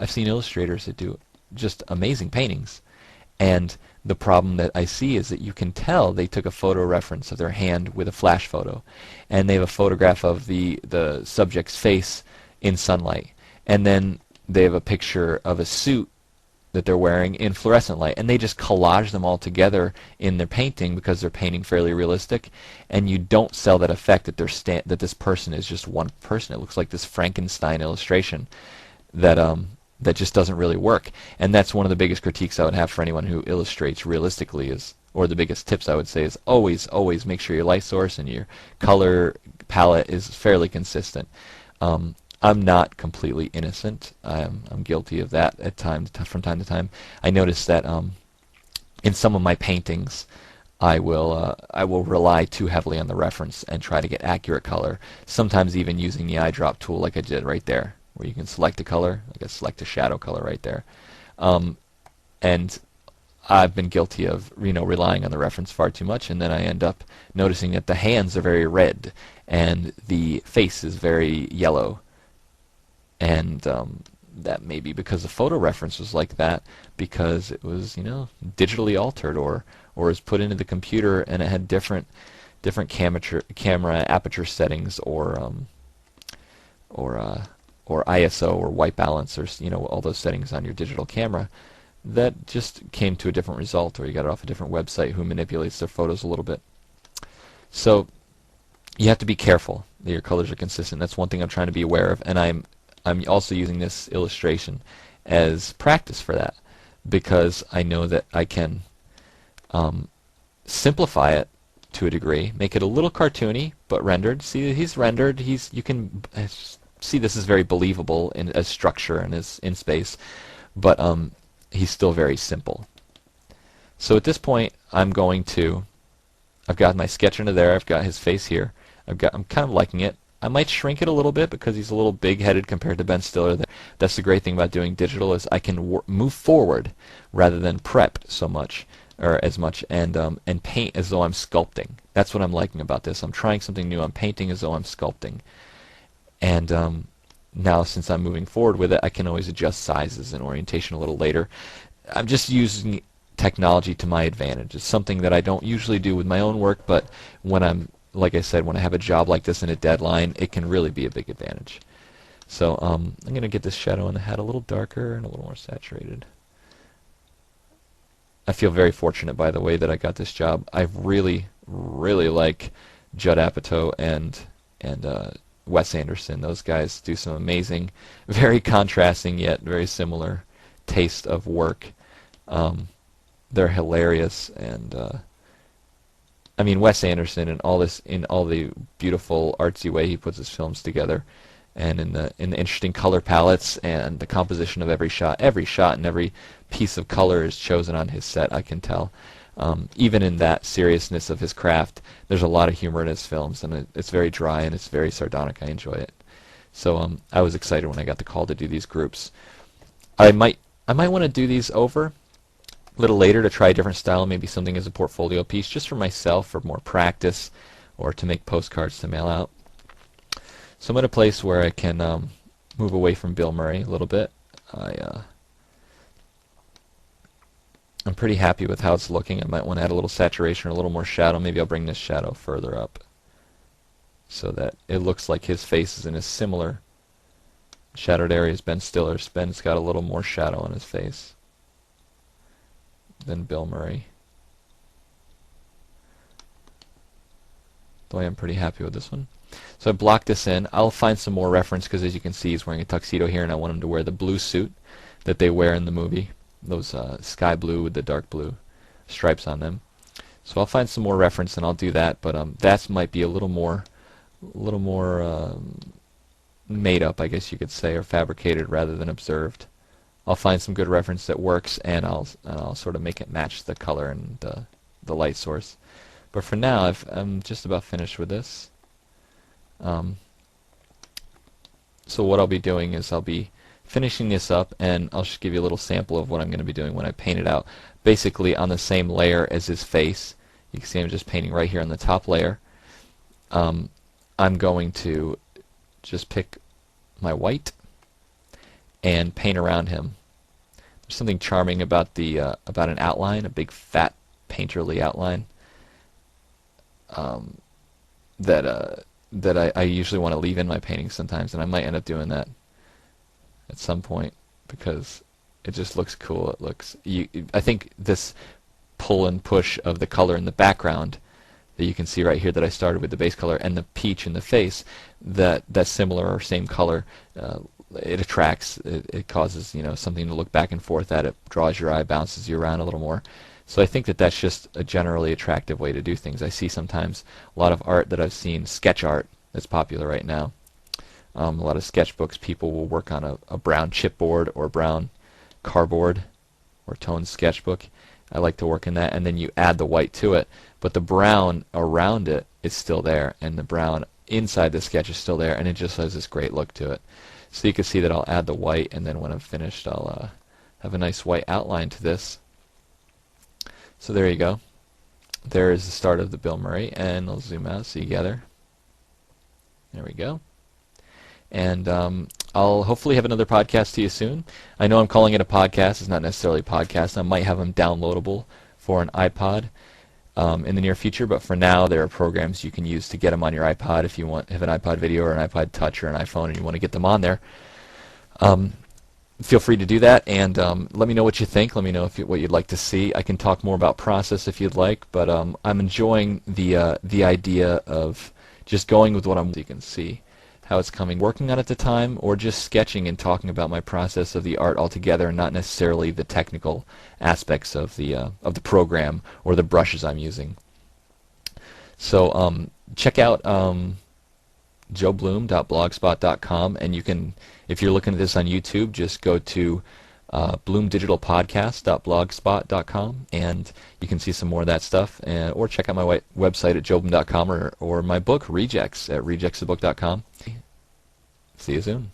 I've seen illustrators that do just amazing paintings, and the problem that I see is that you can tell they took a photo reference of their hand with a flash photo, and they have a photograph of the subject's face in sunlight, and then they have a picture of a suit that they're wearing in fluorescent light, and they just collage them all together in their painting because they're painting fairly realistic, and you don't sell that effect that that this person is just one person. It looks like this Frankenstein illustration that that just doesn't really work. And that's one of the biggest critiques I would have for anyone who illustrates realistically is, or the biggest tips I would say is always make sure your light source and your color palette is fairly consistent. I'm not completely innocent. I'm guilty of that at times, from time to time. I notice that in some of my paintings, I will rely too heavily on the reference and try to get accurate color. Sometimes even using the eyedrop tool, like I did right there, where you can select a color. I guess select a shadow color right there. And I've been guilty of relying on the reference far too much, and then I end up noticing that the hands are very red and the face is very yellow. And that may be because the photo reference was like that, because it was digitally altered or was put into the computer and it had different camera aperture settings or ISO or white balance or all those settings on your digital camera that just came to a different result, or you got it off a different website who manipulates their photos a little bit. So you have to be careful that your colors are consistent. That's one thing I'm trying to be aware of, and I'm also using this illustration as practice for that, because I know that I can simplify it to a degree, make it a little cartoony, but rendered. See, he's rendered. You can see this is very believable as structure and as in space, but he's still very simple. So at this point, I've got my sketch under there. I've got his face here. I'm kind of liking it. I might shrink it a little bit because he's a little big-headed compared to Ben Stiller. That's the great thing about doing digital, is I can move forward rather than prep so much or as much, and paint as though I'm sculpting. That's what I'm liking about this. I'm trying something new. I'm painting as though I'm sculpting. And now, since I'm moving forward with it, I can always adjust sizes and orientation a little later. I'm just using technology to my advantage. It's something that I don't usually do with my own work, but like I said, when I have a job like this and a deadline, it can really be a big advantage. So I'm going to get this shadow on the head a little darker and a little more saturated. I feel very fortunate, by the way, that I got this job. I really, really like Judd Apatow and Wes Anderson. Those guys do some amazing, very contrasting yet very similar taste of work. They're hilarious, and I mean, Wes Anderson and all the beautiful artsy way he puts his films together, and in the interesting color palettes and the composition of every shot and every piece of color is chosen on his set. I can tell. Even in that seriousness of his craft, there's a lot of humor in his films, and it's very dry and it's very sardonic. I enjoy it. So I was excited when I got the call to do these groups. I might want to do these over a little later to try a different style, maybe something as a portfolio piece, just for myself, for more practice, or to make postcards to mail out. So I'm at a place where I can move away from Bill Murray a little bit. I'm pretty happy with how it's looking. I might want to add a little saturation or a little more shadow. Maybe I'll bring this shadow further up so that it looks like his face is in a similar shadowed area as Ben Stiller's. Ben's got a little more shadow on his face than Bill Murray. Though I am pretty happy with this one. So I blocked this in. I'll find some more reference because, as you can see, he's wearing a tuxedo here, and I want him to wear the blue suit that they wear in the movie. Those sky blue with the dark blue stripes on them. So I'll find some more reference and I'll do that, but that might be a little more made up, I guess you could say, or fabricated rather than observed. I'll find some good reference that works, and I'll sort of make it match the color and the light source. But for now, I'm just about finished with this. So what I'll be doing is I'll be finishing this up, and I'll just give you a little sample of what I'm going to be doing when I paint it out. Basically on the same layer as his face. You can see I'm just painting right here on the top layer. I'm going to just pick my white, and paint around him. There's something charming about about an outline, a big fat painterly outline, that I usually want to leave in my paintings sometimes, and I might end up doing that at some point because it just looks cool. It looks I think this pull and push of the color in the background that you can see right here that I started with the base color and the peach in the face, that similar or same color, it attracts, it causes something to look back and forth at. It draws your eye, bounces you around a little more. So I think that that's just a generally attractive way to do things. I see sometimes a lot of art that I've seen, sketch art that's popular right now. A lot of sketchbooks, people will work on a brown chipboard or brown cardboard or toned sketchbook. I like to work in that, and then you add the white to it, but the brown around it is still there, and the brown inside the sketch is still there, and it just has this great look to it. So you can see that I'll add the white, and then when I'm finished, I'll have a nice white outline to this. So there you go. There is the start of the Bill Murray, and I'll zoom out so you gather. There we go. And I'll hopefully have another podcast to you soon. I know I'm calling it a podcast. It's not necessarily a podcast. I might have them downloadable for an iPod in the near future, but for now there are programs you can use to get them on your iPod if you have an iPod Video or an iPod Touch or an iPhone and you want to get them on there. Feel free to do that, and let me know what you think. Let me know what you'd like to see. I can talk more about process if you'd like, but I'm enjoying the idea of just going with what I'm. You can see how it's coming, working on it at the time, or just sketching and talking about my process of the art altogether, and not necessarily the technical aspects of the program or the brushes I'm using. So check out joebluhm.blogspot.com, and you can, if you're looking at this on YouTube, just go to bloomdigitalpodcast.blogspot.com, and you can see some more of that stuff, or check out my website at joebluhm.com, or my book Rejects at rejectsthebook.com. See you soon.